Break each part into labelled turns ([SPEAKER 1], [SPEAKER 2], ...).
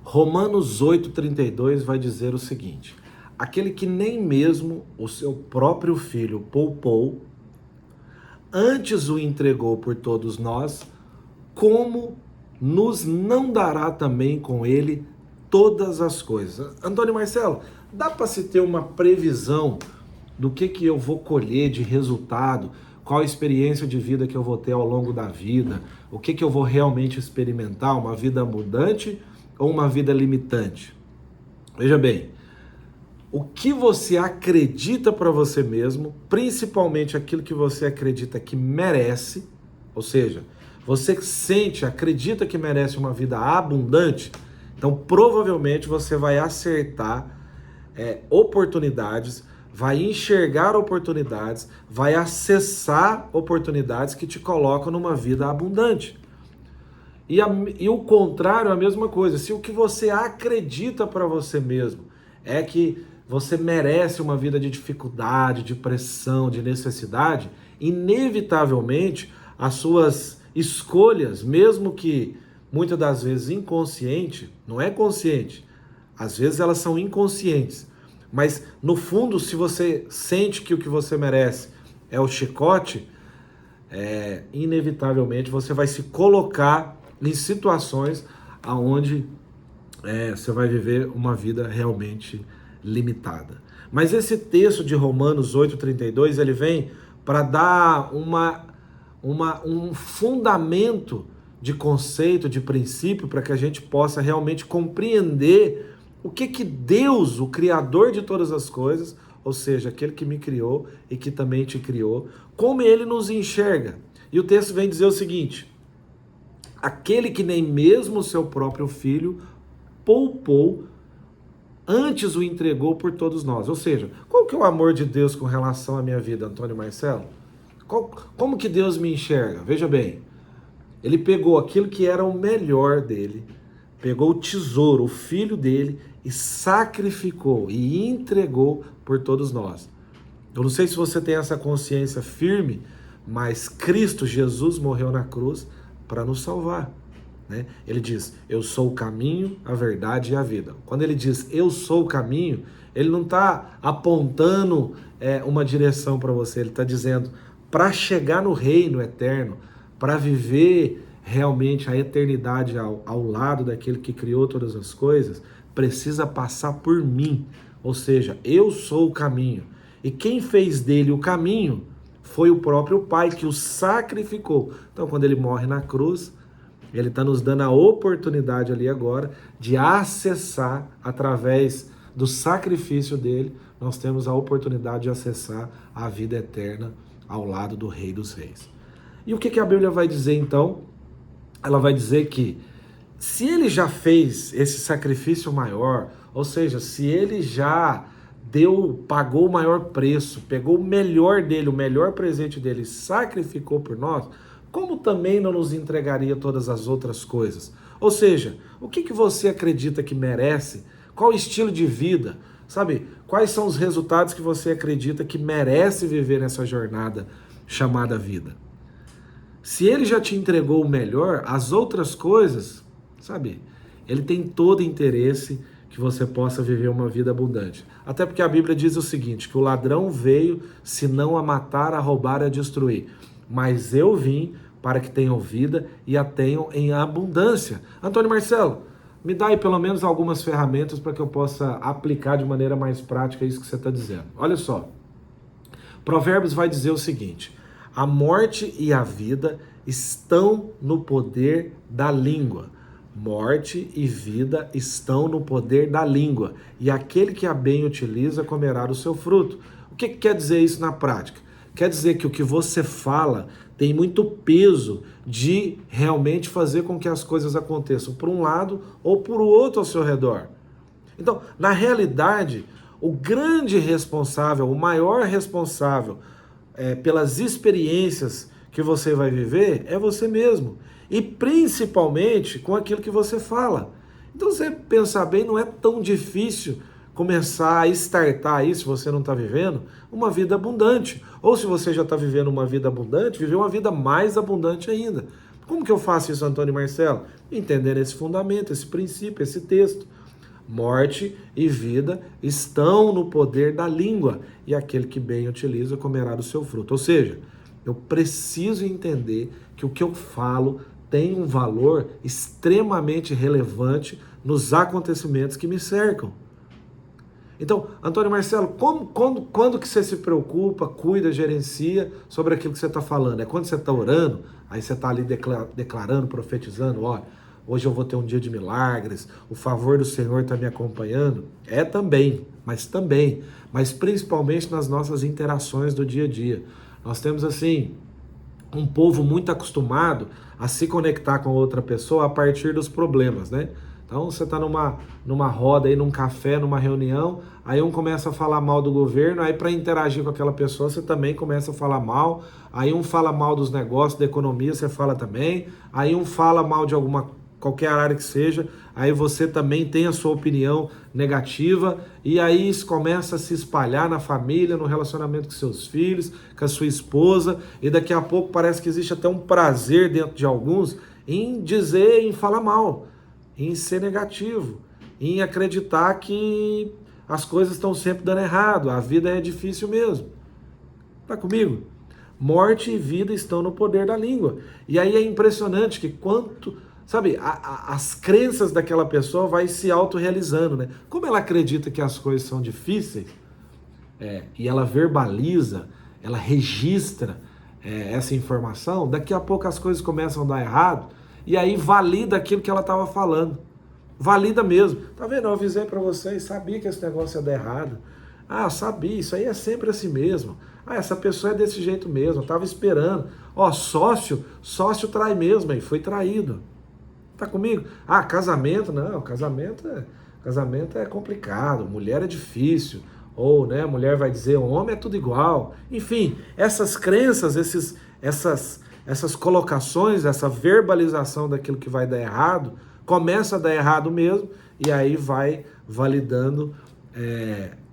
[SPEAKER 1] Romanos 8,32 vai dizer o seguinte: aquele que nem mesmo o seu próprio filho poupou, antes o entregou por todos nós, como nos não dará também com ele todas as coisas? Antônio Marcelo, dá para se ter uma previsão do que eu vou colher de resultado, qual a experiência de vida que eu vou ter ao longo da vida, o que eu vou realmente experimentar, uma vida abundante ou uma vida limitante? Veja bem, o que você acredita para você mesmo, principalmente aquilo que você acredita que merece, ou seja, você sente, acredita que merece uma vida abundante, então provavelmente você vai acertar oportunidades, vai enxergar oportunidades, vai acessar oportunidades que te colocam numa vida abundante. E o contrário é a mesma coisa. Se o que você acredita para você mesmo é que você merece uma vida de dificuldade, de pressão, de necessidade, inevitavelmente as suas escolhas, mesmo que muitas das vezes inconsciente, não é consciente, às vezes elas são inconscientes, mas no fundo, se você sente que o que você merece é o chicote, inevitavelmente você vai se colocar em situações onde você vai viver uma vida realmente limitada. Mas esse texto de Romanos 8,32, ele vem para dar um fundamento de conceito, de princípio, para que a gente possa realmente compreender o que Deus, o Criador de todas as coisas, ou seja, aquele que me criou e que também te criou, como ele nos enxerga. E o texto vem dizer o seguinte: aquele que nem mesmo o seu próprio filho poupou, antes o entregou por todos nós. Ou seja, qual que é o amor de Deus com relação à minha vida, Antônio Marcelo? Como que Deus me enxerga? Veja bem, ele pegou aquilo que era o melhor dele, pegou o tesouro, o filho dele, e sacrificou e entregou por todos nós. Eu não sei se você tem essa consciência firme, mas Cristo Jesus morreu na cruz para nos salvar. Né? Ele diz, eu sou o caminho, a verdade e a vida. Quando ele diz, eu sou o caminho, ele não está apontando uma direção para você, ele está dizendo, para chegar no reino eterno, para viver realmente a eternidade ao lado daquele que criou todas as coisas, precisa passar por mim. Ou seja, eu sou o caminho. E quem fez dele o caminho foi o próprio Pai que o sacrificou. Então, quando ele morre na cruz, ele está nos dando a oportunidade ali agora de acessar, através do sacrifício dele, nós temos a oportunidade de acessar a vida eterna ao lado do Rei dos Reis. E o que a Bíblia vai dizer então? Ela vai dizer que se ele já fez esse sacrifício maior, ou seja, se ele já pagou o maior preço, pegou o melhor dele, o melhor presente dele, sacrificou por nós, como também não nos entregaria todas as outras coisas? Ou seja, o que você acredita que merece? Qual estilo de vida? Sabe, quais são os resultados que você acredita que merece viver nessa jornada chamada vida? Se ele já te entregou o melhor, as outras coisas, sabe, ele tem todo interesse que você possa viver uma vida abundante. Até porque a Bíblia diz o seguinte, que o ladrão veio senão a matar, a roubar e a destruir. Mas eu vim para que tenham vida e a tenham em abundância. Antônio Marcelo, me dá aí pelo menos algumas ferramentas para que eu possa aplicar de maneira mais prática isso que você está dizendo. Olha só, Provérbios vai dizer o seguinte, a morte e a vida estão no poder da língua. Morte e vida estão no poder da língua, e aquele que a bem utiliza comerá do seu fruto. O que quer dizer isso na prática? Quer dizer que o que você fala tem muito peso de realmente fazer com que as coisas aconteçam por um lado ou por outro ao seu redor. Então, na realidade, o grande responsável, o maior responsável pelas experiências que você vai viver é você mesmo. E principalmente com aquilo que você fala. Então, você pensar bem, não é tão difícil começar a startar aí, se você não está vivendo, uma vida abundante. Ou se você já está vivendo uma vida abundante, viver uma vida mais abundante ainda. Como que eu faço isso, Antônio e Marcelo? Entendendo esse fundamento, esse princípio, esse texto. Morte e vida estão no poder da língua, e aquele que bem utiliza comerá do seu fruto. Ou seja, eu preciso entender que o que eu falo tem um valor extremamente relevante nos acontecimentos que me cercam. Então, Antônio Marcelo, quando que você se preocupa, cuida, gerencia sobre aquilo que você está falando? É quando você está orando, aí você está ali declarando, profetizando, ó, hoje eu vou ter um dia de milagres, o favor do Senhor está me acompanhando? É também, mas principalmente nas nossas interações do dia a dia. Nós temos, assim, um povo muito acostumado a se conectar com outra pessoa a partir dos problemas, né? Então você está numa roda aí, num café, numa reunião, aí um começa a falar mal do governo, aí para interagir com aquela pessoa você também começa a falar mal, aí um fala mal dos negócios, da economia, você fala também, aí um fala mal de qualquer área que seja, aí você também tem a sua opinião negativa, e aí isso começa a se espalhar na família, no relacionamento com seus filhos, com a sua esposa, e daqui a pouco parece que existe até um prazer dentro de alguns em dizer, em falar mal, em ser negativo, em acreditar que as coisas estão sempre dando errado, a vida é difícil mesmo. Tá comigo? Morte e vida estão no poder da língua. E aí é impressionante que sabe, as crenças daquela pessoa vai se autorrealizando, né? Como ela acredita que as coisas são difíceis, e ela verbaliza, ela registra essa informação, daqui a pouco as coisas começam a dar errado, e aí valida aquilo que ela estava falando. Valida mesmo. Tá vendo? Eu avisei para vocês, sabia que esse negócio ia dar errado. Ah, sabia, isso aí é sempre assim mesmo. Ah, essa pessoa é desse jeito mesmo, eu tava esperando. Ó, sócio trai mesmo, aí foi traído. Tá comigo? Ah, casamento, não, casamento é complicado, mulher é difícil. Ou, né, a mulher vai dizer, homem é tudo igual. Enfim, essas crenças, essas colocações, essa verbalização daquilo que vai dar errado, começa a dar errado mesmo, e aí vai validando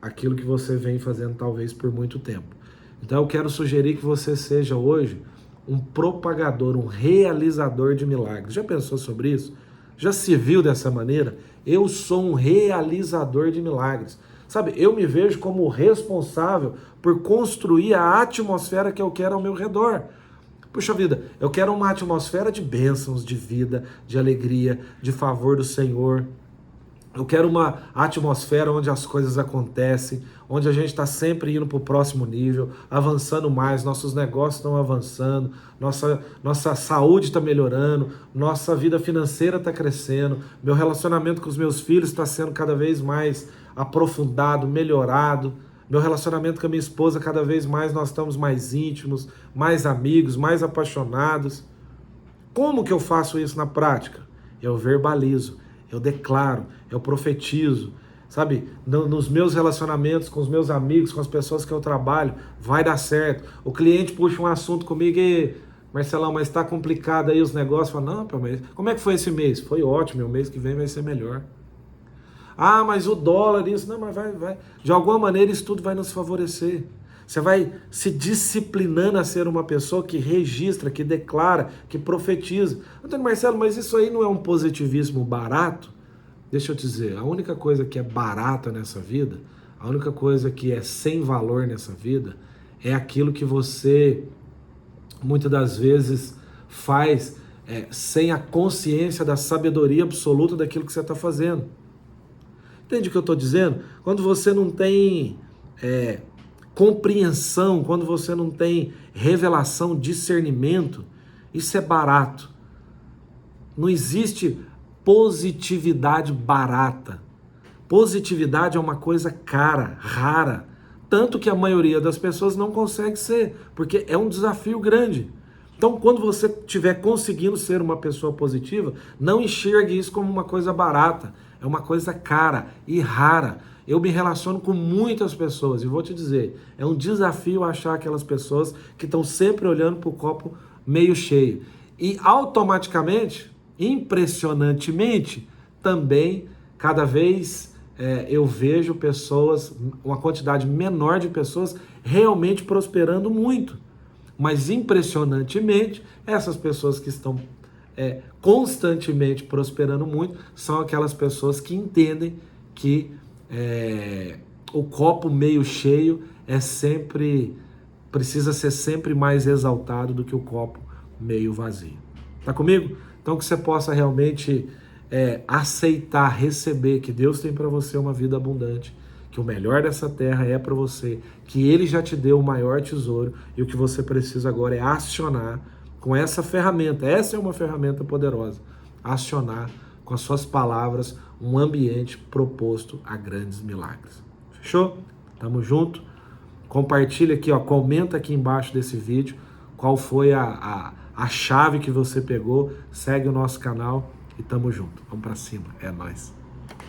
[SPEAKER 1] aquilo que você vem fazendo talvez por muito tempo. Então eu quero sugerir que você seja hoje um propagador, um realizador de milagres. Já pensou sobre isso? Já se viu dessa maneira? Eu sou um realizador de milagres. Sabe, eu me vejo como responsável por construir a atmosfera que eu quero ao meu redor. Puxa vida, eu quero uma atmosfera de bênçãos, de vida, de alegria, de favor do Senhor. Eu quero uma atmosfera onde as coisas acontecem, onde a gente está sempre indo para o próximo nível, avançando mais, nossos negócios estão avançando, nossa saúde está melhorando, nossa vida financeira está crescendo, meu relacionamento com os meus filhos está sendo cada vez mais aprofundado, melhorado. Meu relacionamento com a minha esposa, cada vez mais nós estamos mais íntimos, mais amigos, mais apaixonados. Como que eu faço isso na prática? Eu verbalizo, eu declaro, eu profetizo. Sabe, nos meus relacionamentos com os meus amigos, com as pessoas que eu trabalho, vai dar certo. O cliente puxa um assunto comigo e, Marcelão, mas está complicado aí os negócios. Fala, não, mas como é que foi esse mês? Foi ótimo, o mês que vem vai ser melhor. Ah, mas o dólar, isso, não, mas vai. De alguma maneira isso tudo vai nos favorecer. Você vai se disciplinando a ser uma pessoa que registra, que declara, que profetiza. Antônio Marcelo, mas isso aí não é um positivismo barato? Deixa eu te dizer, a única coisa que é barata nessa vida, a única coisa que é sem valor nessa vida, é aquilo que você, muitas das vezes, faz sem a consciência da sabedoria absoluta daquilo que você está fazendo. Entende o que eu estou dizendo? Quando você não tem compreensão, quando você não tem revelação, discernimento, isso é barato. Não existe positividade barata. Positividade é uma coisa cara, rara. Tanto que a maioria das pessoas não consegue ser, porque é um desafio grande. Então, quando você estiver conseguindo ser uma pessoa positiva, não enxergue isso como uma coisa barata. É uma coisa cara e rara. Eu me relaciono com muitas pessoas e vou te dizer, é um desafio achar aquelas pessoas que estão sempre olhando para o copo meio cheio. E automaticamente, impressionantemente, também, cada vez eu vejo pessoas, uma quantidade menor de pessoas realmente prosperando muito. Mas impressionantemente, essas pessoas que estão constantemente prosperando muito, são aquelas pessoas que entendem que o copo meio cheio precisa ser sempre mais exaltado do que o copo meio vazio. Tá comigo? Então que você possa realmente aceitar, receber que Deus tem para você uma vida abundante, que o melhor dessa terra é para você, que Ele já te deu o maior tesouro e o que você precisa agora é acionar com essa ferramenta. Essa é uma ferramenta poderosa. Acionar com as suas palavras um ambiente proposto a grandes milagres. Fechou? Tamo junto. Compartilha aqui, comenta aqui embaixo desse vídeo qual foi a chave que você pegou. Segue o nosso canal e tamo junto. Vamos pra cima. É nóis.